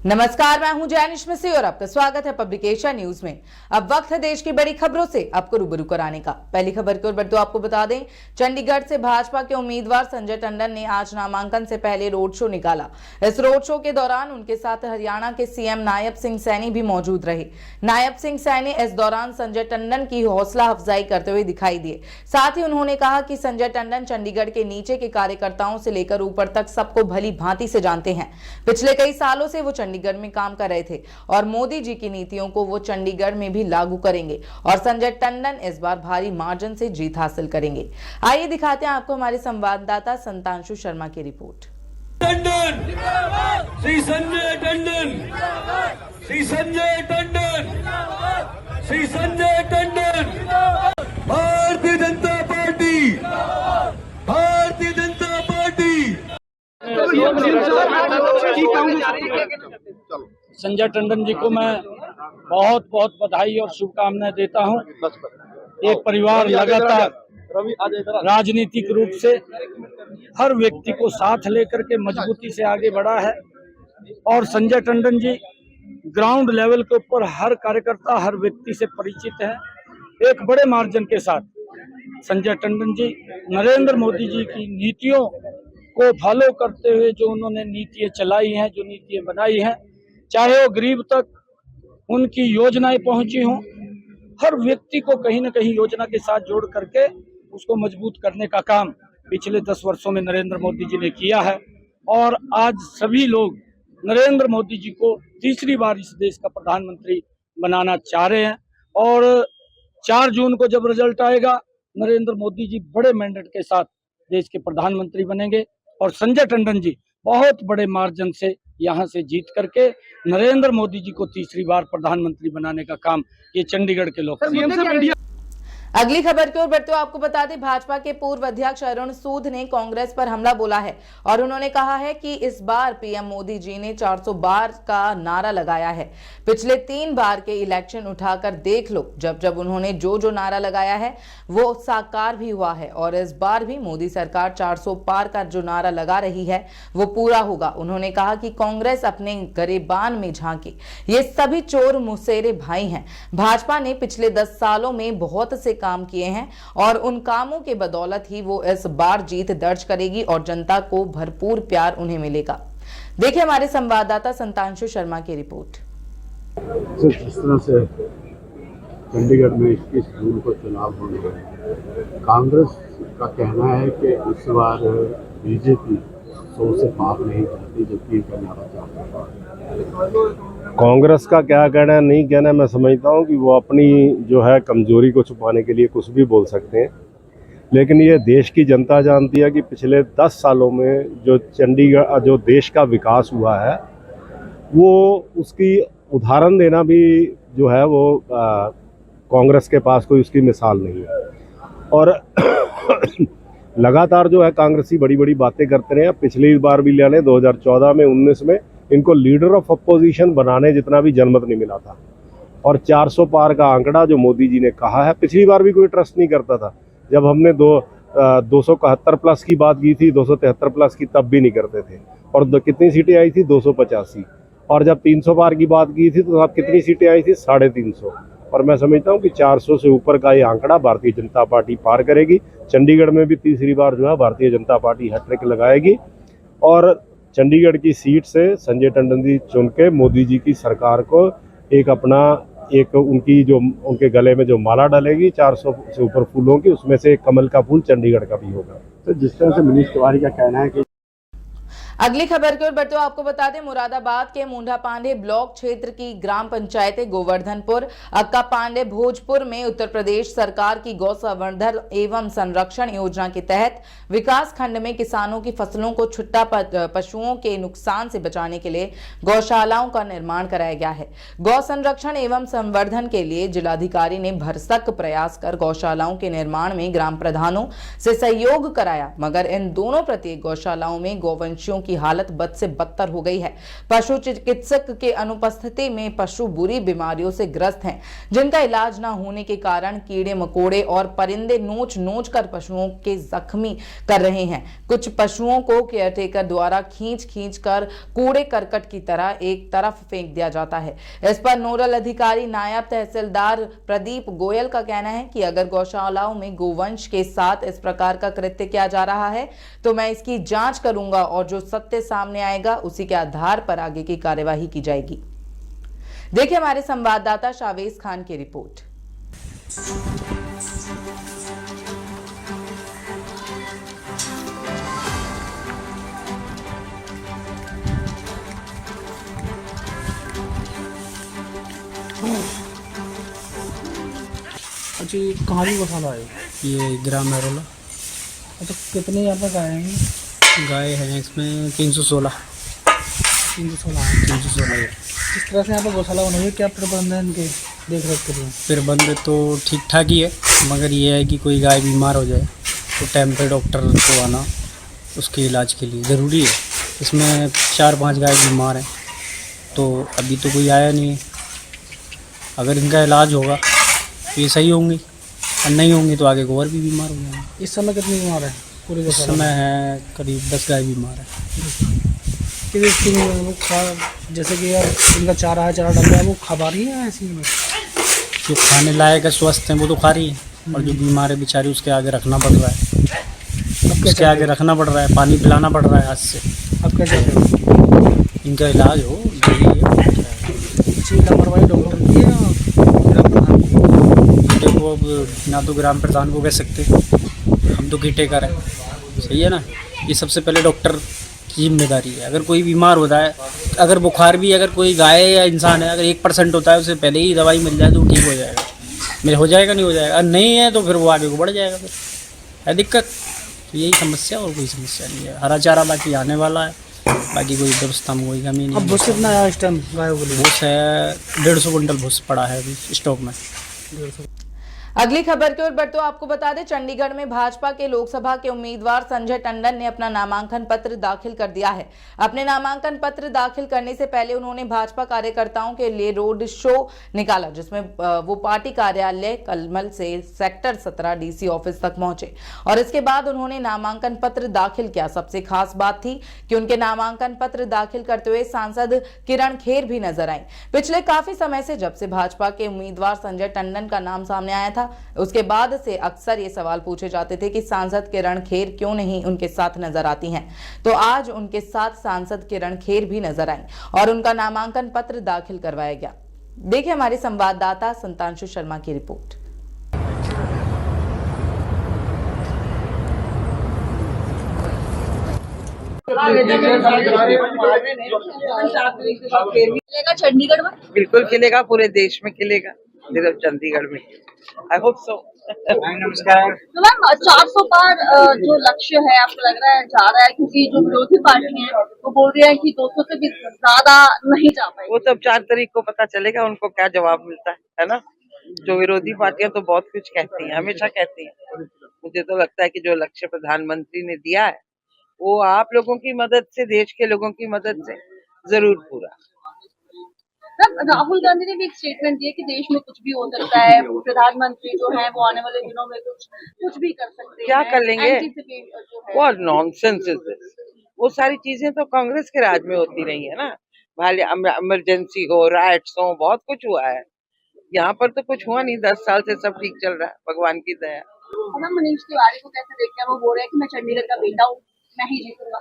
नमस्कार, मैं हूं जैनिश मिसी और आपका स्वागत है पब्लिकेशन न्यूज में। अब वक्त है देश की बड़ी खबरों से आपको रूबरू कराने का। पहली खबर की ओर बढ़ते आपको बता दें, चंडीगढ़ से भाजपा के उम्मीदवार संजय टंडन ने आज नामांकन से पहले रोड शो निकाला। इस रोड शो के दौरान उनके साथ हरियाणा के सीएम नायब सिंह सैनी भी मौजूद रहे। नायब सिंह सैनी इस दौरान संजय टंडन की हौसला अफजाई करते हुए दिखाई दिए। साथ ही उन्होंने कहा कि संजय टंडन चंडीगढ़ के नीचे के कार्यकर्ताओं से लेकर ऊपर तक सबको भली भांति से जानते हैं। पिछले कई सालों से वो चंडीगढ़ में काम कर रहे थे और मोदी जी की नीतियों को वो चंडीगढ़ में भी लागू करेंगे और संजय टंडन इस बार भारी मार्जिन से जीत हासिल करेंगे। आइए दिखाते हैं आपको हमारे संवाददाता संतांशु शर्मा की report. Tandon, Shri Sanjay Tandon, Shri Sanjay Tandon, Shri Sanjay Tandon, Bharatiya Janata party, Bharatiya Janata party. Sanjay Tandon ji को मैं बहुत बहुत बधाई और शुभकामनाएं देता हूं। एक परिवार लगातार राजनीतिक रूप से हर व्यक्ति को साथ लेकर के मजबूती से आगे बढ़ा है और संजय टंडन जी ग्राउंड लेवल के ऊपर हर कार्यकर्ता हर व्यक्ति से परिचित है। एक बड़े मार्जिन के साथ संजय टंडन जी नरेंद्र मोदी जी की नीतियों को फॉलो करते हुए जो उन्होंने नीतियां चलाई हैं, जो नीतियां बनाई हैं, चाहे वो गरीब तक उनकी योजनाएं पहुंची हों, हर व्यक्ति को कहीं न कहीं योजना के साथ जोड़ करके उसको मजबूत करने का काम पिछले 10 वर्षों में नरेंद्र मोदी जी ने किया है। और आज सभी लोग नरेंद्र मोदी जी को तीसरी बार इस देश का प्रधानमंत्री बनाना चाह रहे हैं और 4 जून को जब रिजल्ट आएगा, नरेंद्र मोदी जी बड़े मैंडेट के साथ देश के प्रधानमंत्री बनेंगे और संजय टंडन जी बहुत बड़े मार्जिन से यहां से जीत करके नरेंद्र मोदी जी को तीसरी बार प्रधानमंत्री बनाने का काम ये चंडीगढ़ के लोग करेंगे। अगली खबर की ओर बढ़ते हुए आपको बता दें, भाजपा के पूर्व अध्यक्ष अरुण सूद ने कांग्रेस पर हमला बोला है और उन्होंने कहा है कि इस बार पीएम मोदी जी ने 400 बार का नारा लगाया है। पिछले 3 बार के इलेक्शन उठाकर देख लो, जब जब उन्होंने जो नारा लगाया है वो साकार भी हुआ है और इस बार भी मोदी सरकार 400 पार का जो नारा लगा रही है वो पूरा होगा। उन्होंने कहा कि कांग्रेस अपने गरेबान में झांके, ये सभी चोर मुसेरे भाई हैं। भाजपा ने पिछले 10 सालों में बहुत से काम किए हैं और उन कामों के बदौलत ही वो इस बार जीत दर्ज करेगी और जनता को भरपूर प्यार उन्हें मिलेगा। देखिए हमारे संवाददाता संतांशु शर्मा की रिपोर्ट। जिस तरह से चंडीगढ़ में 21 जून को चुनाव होने हैं, कांग्रेस का कहना है कि इस बार बीजेपी 100 से पार नहीं चाहती, जबकि नारा चाहता है। कांग्रेस का क्या कहना है नहीं कहना है, मैं समझता हूँ कि वो अपनी जो है कमजोरी को छुपाने के लिए कुछ भी बोल सकते हैं, लेकिन ये देश की जनता जानती है कि पिछले 10 सालों में जो चंडीगढ़ जो देश का विकास हुआ है वो उसकी उदाहरण देना भी जो है वो कांग्रेस के पास कोई उसकी मिसाल नहीं है। और लगातार जो है कांग्रेसी बड़ी बड़ी बातें करते रहे। पिछली बार भी लेने 2014 में 19 में इनको लीडर ऑफ अपोजिशन बनाने जितना भी जनमत नहीं मिला था और 400 पार का आंकड़ा जो मोदी जी ने कहा है, पिछली बार भी कोई ट्रस्ट नहीं करता था। जब हमने 271 प्लस की बात की थी, 273 प्लस की, तब भी नहीं करते थे। और कितनी सीटें आई थी? 285। और जब 300 पार की बात की थी तो अब कितनी सीटें आई थी? 350। और मैं समझता हूँ कि 400 से ऊपर का ये आंकड़ा भारतीय जनता पार्टी पार करेगी। चंडीगढ़ में भी तीसरी बार जो है भारतीय जनता पार्टी हैट्रिक लगाएगी और चंडीगढ़ की सीट से संजय टंडन जी चुन के मोदी जी की सरकार को एक उनकी जो उनके गले में जो माला डलेगी 400 से ऊपर फूलों की, उसमें से एक कमल का फूल चंडीगढ़ का भी होगा। तो जिस तरह से मनीष तिवारी का कहना है कि अगली खबर की ओर बढ़ते हुए आपको बता दें, मुरादाबाद के मुंडा पांडे ब्लॉक क्षेत्र की ग्राम पंचायतें गोवर्धनपुर, अक्का पांडे, भोजपुर में उत्तर प्रदेश सरकार की गौ संवर्धन एवं संरक्षण योजना के तहत विकास खंड में किसानों की फसलों को छुट्टा पशुओं के नुकसान से बचाने के लिए गौशालाओं का निर्माण कराया गया है। गौ संरक्षण एवं संवर्धन के लिए जिलाधिकारी ने भरसक प्रयास कर गौशालाओं के निर्माण में ग्राम प्रधानों से सहयोग कराया, मगर इन दोनों प्रत्येक गौशालाओं में गौवंशियों की हालत बद से बदतर हो गई है। पशु चिकित्सक के अनुपस्थिति में पशु बुरी बीमारियों से ग्रस्त हैं, जिनका इलाज न होने के कारण कीड़े मकोड़े और परिंदे नोच नोच कर पशुओं के जख्मी कर रहे हैं। कुछ पशुओं को केयरटेकर द्वारा खींच खींच कर कूड़े करकट की तरह एक तरफ फेंक दिया जाता है। इस पर नोडल अधिकारी नायब तहसीलदार प्रदीप गोयल का कहना है कि अगर गौशालाओं में गोवंश के साथ इस प्रकार का कृत्य किया जा रहा है तो मैं इसकी जांच करूंगा और जो सत्य सामने आएगा उसी के आधार पर आगे की कार्यवाही की जाएगी। देखिए हमारे संवाददाता शावेज खान की रिपोर्ट। अच्छा, ये कहाँ भी गौशाला है? ये ग्राम नरोला। अच्छा, कितने यहाँ पर गाय हैं? गाय हैं इसमें 316 है। 316 है। जिस तरह से यहाँ पर गौशाला बनाई है, क्या प्रबंध है इनके देख रेख के लिए? प्रबंध तो ठीक ठाक ही है, मगर ये है कि कोई गाय बीमार हो जाए तो टाइम पे डॉक्टर को आना उसके इलाज के लिए ज़रूरी है। इसमें 4-5 गाय बीमार हैं तो अभी तो कोई आया नहीं है। अगर इनका इलाज होगा तो ये सही होंगी और नहीं होंगी तो आगे को और भी बीमार हो जाएंगे। इस समय कितनी बीमार है पूरे इस गौशाला में? समय है करीब 10 गाय बीमार है। कि इसकी वो जैसे कि यार इनका चारा डाल रहा है, वो खा पा रही है ऐसी में? जो खाने लायक है स्वस्थ हैं वो तो खा रही है, और जो बीमार है बेचारी उसके आगे रखना पड़ रहा है। उसके आगे रखना पड़ रहा है, पानी पिलाना पड़ रहा है हाथ से। अब क्या चाहते हो? इनका इलाज हो यही है। अच्छी लापरवाही डॉक्टर की है या ग्राम प्रधान की? देखो अब ना तो ग्राम प्रधान को कह सकते, हम तो केयरटेकर हैं, सही है ना। ये सबसे पहले डॉक्टर की जिम्मेदारी है। अगर कोई बीमार होता है, अगर बुखार भी अगर कोई गाय या इंसान है अगर 1% होता है उसे पहले ही दवाई मिल जाए तो ठीक हो जाएगा। मेरे हो जाएगा नहीं हो जाएगा, अगर नहीं है तो फिर वो आगे को बढ़ जाएगा, फिर है दिक्कत। तो यही समस्या और कोई समस्या नहीं है। हरा चारा बाकी आने वाला है, बाकी कोई व्यवस्था में कोई कमी नहीं अब है। भूस कितना है इस टाइम गायों के लिए? भूस है 150 कुंटल भूस पड़ा है अभी स्टॉक में। अगली खबर की ओर बढ़ते आपको बता दें, चंडीगढ़ में भाजपा के लोकसभा के उम्मीदवार संजय टंडन ने अपना नामांकन पत्र दाखिल कर दिया है। अपने नामांकन पत्र दाखिल करने से पहले उन्होंने भाजपा कार्यकर्ताओं के लिए रोड शो निकाला, जिसमें वो पार्टी कार्यालय कलमल से सेक्टर 17 डीसी ऑफिस तक पहुंचे और इसके बाद उन्होंने नामांकन पत्र दाखिल किया। सबसे खास बात थी कि उनके नामांकन पत्र दाखिल करते हुए सांसद किरण खेर भी नजर आई। पिछले काफी समय से जब से भाजपा के उम्मीदवार संजय टंडन का नाम सामने आया था, उसके बाद से अक्सर ये सवाल पूछे जाते थे कि सांसद किरण खेर क्यों नहीं उनके साथ नजर आती हैं। तो आज उनके साथ सांसद किरण खेर भी नजर आई और उनका नामांकन पत्र दाखिल करवाया गया। देखिए हमारे संवाददाता संतांशु शर्मा की रिपोर्ट। खिलेगा चंडीगढ़ में? बिल्कुल खिलेगा, पूरे देश में खिलेगा, सिर्फ चंडीगढ़ में। I hope so. नमस्कार। तो मैम 400 पार जो लक्ष्य है आपको लग रहा है जा रहा है, क्योंकि जो विरोधी पार्टी है वो बोल रही है कि 200 से भी ज्यादा नहीं जा पाएगी। वो तो अब 4 तारीख को पता चलेगा उनको क्या जवाब मिलता है ना। जो विरोधी पार्टियां तो बहुत कुछ कहती हैं, हमेशा कहती हैं। मुझे तो लगता है कि जो लक्ष्य प्रधानमंत्री ने दिया है वो आप लोगों की मदद से, देश के लोगों की मदद से जरूर पूरा। राहुल गांधी ने भी एक स्टेटमेंट दिया कि देश में कुछ भी हो सकता है, प्रधानमंत्री जो है वो आने वाले दिनों में कुछ भी कर सकते हैं। क्या कर लेंगे? What nonsense is this? वो सारी चीजें तो कांग्रेस के राज में होती रही है ना। इमरजेंसी हो, राइट्स हो, बहुत कुछ हुआ है। यहाँ पर तो कुछ हुआ नहीं, 10 साल से सब ठीक चल रहा है, भगवान की दया। मनीष तिवारी को कैसे देखते हैं? वो बोल रहे हैं कि मैं चंडीगढ़ का बेटा हूँ, मैं ही जीतूंगा।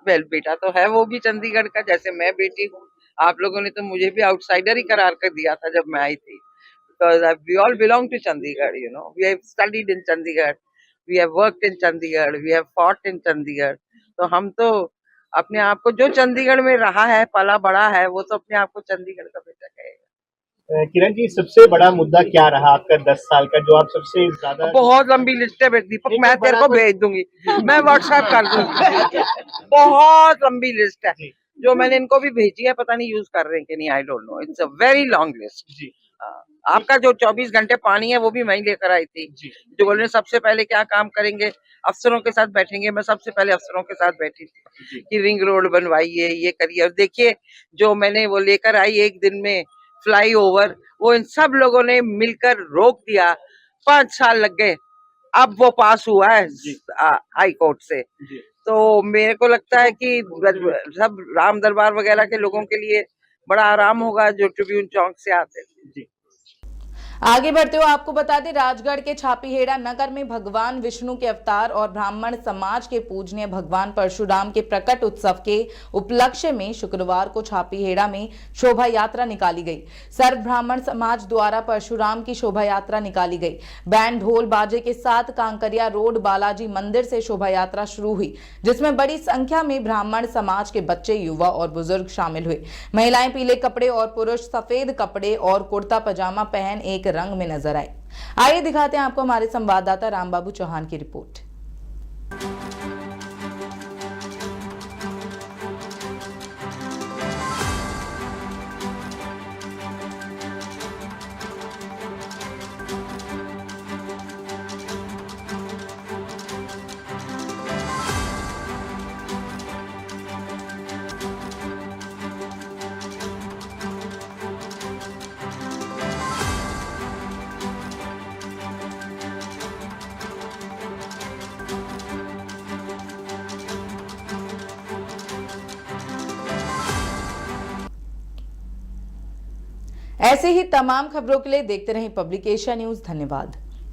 वेल, बेटा तो है वो भी चंडीगढ़ का, जैसे मैं बेटी हूँ। आप लोगों ने तो मुझे भी आउटसाइडर ही करार कर दिया था जब मैं आई थी, because we all belong to Chandigarh, you know. We have studied in Chandigarh, we have worked in Chandigarh, we have fought in Chandigarh. तो हम तो अपने आप को जो चंडीगढ़ में रहा है, पला बड़ा है, वो तो अपने आप को चंडीगढ़ का बेटा कहेगा। किरण जी, सबसे बड़ा मुद्दा क्या रहा आपका 10 साल का, जो आप सबसे ज्यादा? बहुत लंबी लिस्ट है दीपक, मैं तेरे को भेज दूंगी, मैं व्हाट्सएप कर दूंगी। बहुत लंबी लिस्ट है जो मैंने इनको भी भेजी है, पता नहीं यूज कर रहे हैं कि नहीं, I don't know. It's a very long list. आपका जो 24 घंटे पानी है वो भी मैं ही लेकर आई थी। जो बोले सबसे पहले क्या काम करेंगे, अफसरों के साथ बैठेंगे। मैं सबसे पहले अफसरों के साथ बैठी थी कि रिंग रोड बनवाइए, ये करिए। और देखिए जो मैंने वो लेकर आई एक दिन में फ्लाईओवर, वो इन सब लोगों ने मिलकर रोक दिया। 5 साल लग गए, अब वो पास हुआ है हाई कोर्ट से। तो मेरे को लगता है कि सब राम दरबार वगैरह के लोगों के लिए बड़ा आराम होगा जो ट्रिब्यून चौक से आते हैं। आगे बढ़ते हुए आपको बता दें, राजगढ़ के छापीहेड़ा नगर में भगवान विष्णु के अवतार और ब्राह्मण समाज के पूजनीय भगवान परशुराम के प्रकट उत्सव के उपलक्ष्य में शुक्रवार को छापीहेड़ा में शोभा यात्रा निकाली गई। सर्व ब्राह्मण समाज द्वारा परशुराम की शोभा यात्रा निकाली गई। बैंड ढोल बाजे के साथ कांकरिया रोड बालाजी मंदिर से शोभा यात्रा शुरू हुई, जिसमें बड़ी संख्या में ब्राह्मण समाज के बच्चे, युवा और बुजुर्ग शामिल हुए। महिलाएं पीले कपड़े और पुरुष सफेद कपड़े और कुर्ता पजामा पहन एक रंग में नजर आए। आइए दिखाते हैं आपको हमारे संवाददाता रामबाबू चौहान की रिपोर्ट। ऐसे ही तमाम खबरों के लिए देखते रहें पब्लिक एशिया न्यूज। धन्यवाद।